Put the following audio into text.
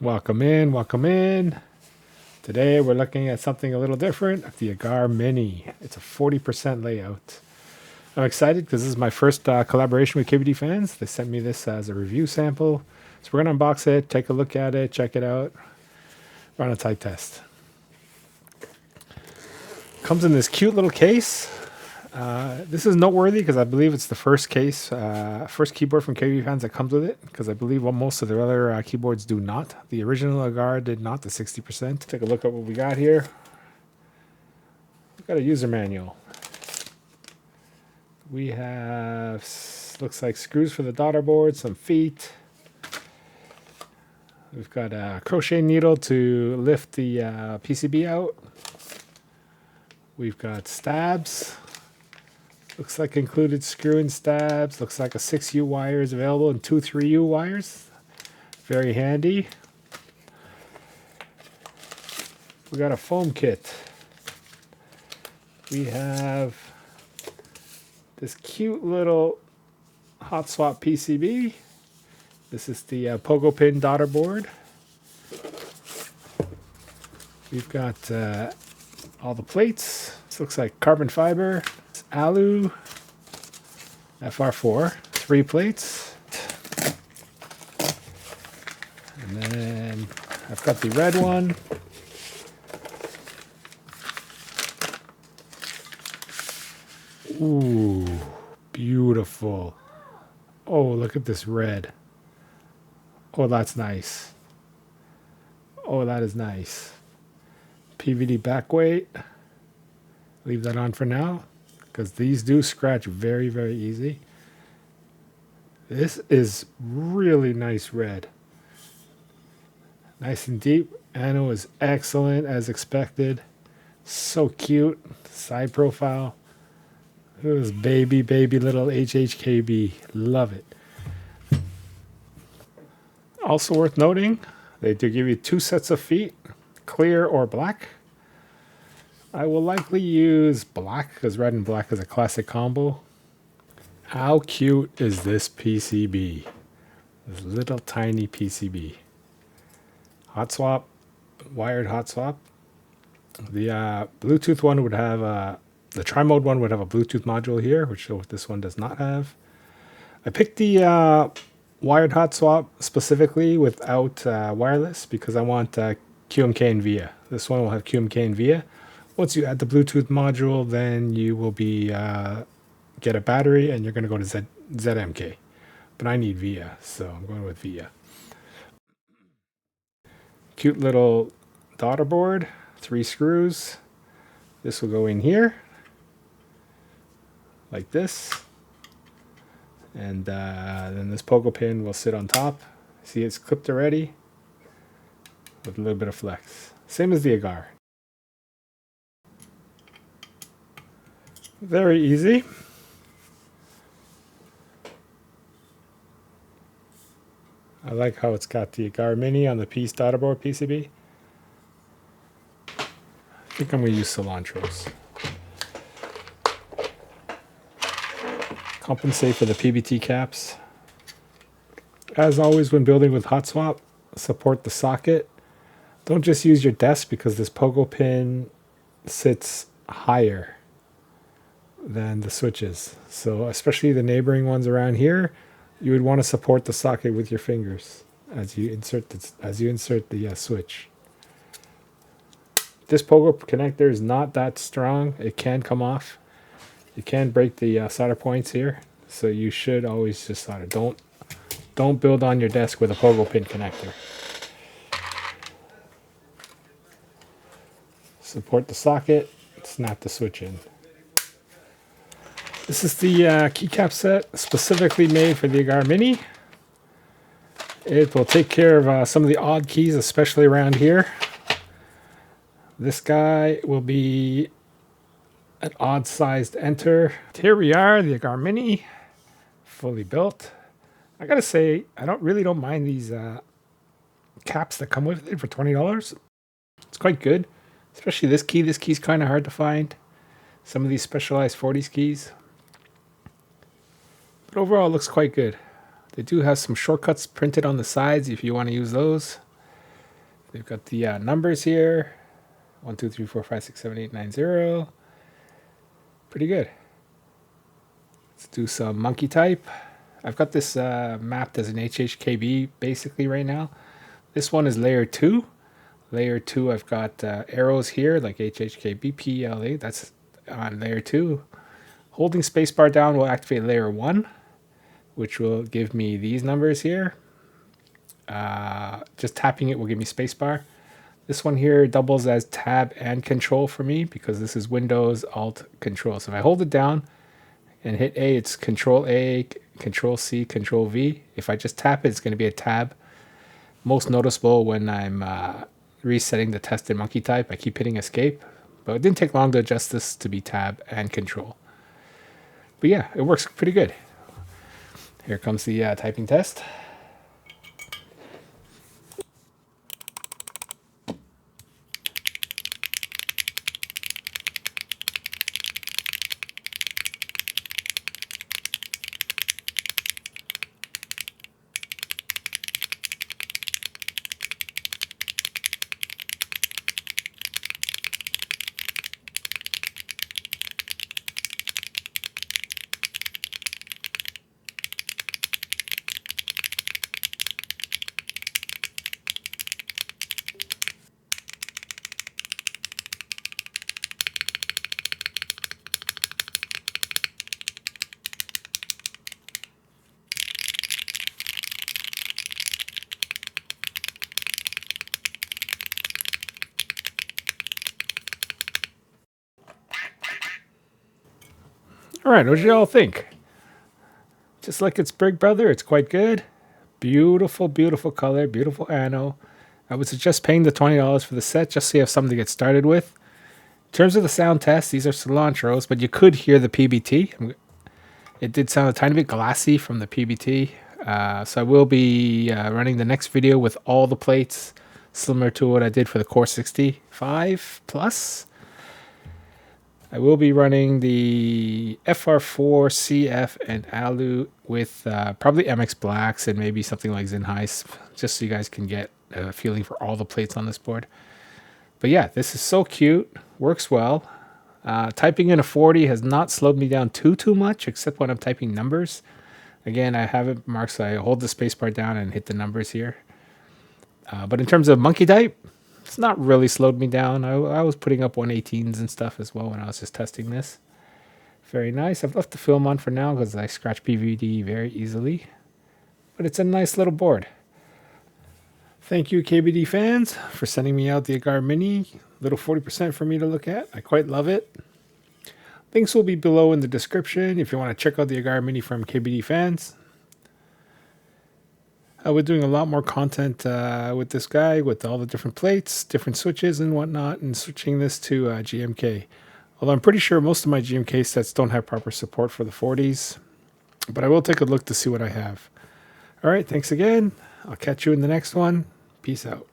Welcome in, welcome in. Today we're looking at something a little different, the Agar Mini. It's a 40% layout. I'm excited because this is my first collaboration with KBDfans. They sent me this as a review sample. So we're going to unbox it, take a look at it, check it out, run a type test. Comes in this cute little case. This is noteworthy because I believe it's the first keyboard from KBDfans that comes with it, because I believe most of the other keyboards do not. The original Agar did not, the 60%. Take a look at what we got here. We've got a user manual. We have, looks like screws for the daughterboard, some feet. We've got a crochet needle to lift the PCB out. We've got stabs. Looks like included screw and stabs. Looks like a 6U wire is available and 2 3U wires. Very handy. We got a foam kit. We have this cute little hotswap PCB. This is the pogo-pin daughterboard. We've got all the plates. This looks like carbon fiber. Alu FR4, 3 plates. And then I've got the red one. Ooh, beautiful. Oh, look at this red. Oh, that's nice. Oh, that is nice. PVD back weight. Leave that on for now, because these do scratch very, very easy. This is really nice red. Nice and deep. Ano is excellent as expected. So cute. Side profile. Look at this baby little HHKB. Love it. Also worth noting, they do give you 2 sets of feet, clear or black. I will likely use black because red and black is a classic combo. How cute is this PCB? This little tiny PCB. Hot swap, wired hot swap. The Bluetooth one would have, the tri-mode one would have a Bluetooth module here, which this one does not have. I picked the wired hot swap specifically without wireless because I want QMK and VIA. This one will have QMK and VIA. Once you add the Bluetooth module, then you will be get a battery and you're going to go to ZMK. But I need VIA, so I'm going with VIA. Cute little daughterboard, 3 screws. This will go in here, like this. And then this pogo pin will sit on top. See, it's clipped already with a little bit of flex. Same as the Agar. Very easy. I like how it's got the Agar Mini on the daughterboard PCB. I think I'm going to use cilantros. Compensate for the PBT caps. As always when building with hotswap, support the socket. Don't just use your desk because this pogo pin sits higher than the switches. So especially the neighboring ones around here, you would want to support the socket with your fingers as you insert the switch. This pogo connector is not that strong. It can come off. You can break the solder points here, so you should always just solder. Don't build on your desk with a pogo pin connector. Support the socket, snap the switch in. This is the keycap set specifically made for the Agar Mini. It will take care of some of the odd keys, especially around here. This guy will be an odd sized enter. Here we are, the Agar Mini, fully built. I gotta say, I really don't mind these caps that come with it for $20. It's quite good, especially this key. This key's kind of hard to find. Some of these specialized 40s keys. But overall, it looks quite good. They do have some shortcuts printed on the sides if you want to use those. They've got the numbers here. 1, 2, 3, 4, 5, 6, 7, 8, 9, 0. Pretty good. Let's do some monkey type. I've got this mapped as an HHKB basically right now. This one is layer 2. Layer 2, I've got arrows here like HHKB, PLA. That's on layer 2. Holding spacebar down will activate layer 1, which will give me these numbers here. Just tapping it will give me spacebar. This one here doubles as tab and control for me because this is Windows Alt Control. So if I hold it down and hit A, it's Control A, Control C, Control V. If I just tap it, it's going to be a tab. Most noticeable when I'm resetting the tested monkey type. I keep hitting escape, but it didn't take long to adjust this to be tab and control. But yeah, it works pretty good. Here comes the typing test. All right, what did y'all think? Just like its big brother, it's quite good. Beautiful, beautiful color, beautiful ano. I would suggest paying the $20 for the set just so you have something to get started with. In terms of the sound test, these are cilantros, but you could hear the PBT. It did sound a tiny bit glassy from the PBT. So I will be running the next video with all the plates, similar to what I did for the Core 65 Plus. I will be running the FR4, CF, and Alu with probably MX Blacks and maybe something like Zinhais, just so you guys can get a feeling for all the plates on this board. But yeah, this is so cute, works well. Typing in a 40 has not slowed me down too much, except when I'm typing numbers. Again, I have it marked, so I hold the spacebar down and hit the numbers here. But in terms of monkey type, it's not really slowed me down. I was putting up 118s and stuff as well when I was just testing this. Very nice. I've left the film on for now because I scratch PVD very easily. But it's a nice little board. Thank you, KBD fans, for sending me out the Agar Mini. Little 40% for me to look at. I quite love it. Links will be below in the description if you want to check out the Agar Mini from KBD fans. We're doing a lot more content with this guy, with all the different plates, different switches and whatnot, and switching this to GMK. Although I'm pretty sure most of my GMK sets don't have proper support for the 40s, but I will take a look to see what I have. All right, thanks again. I'll catch you in the next one. Peace out.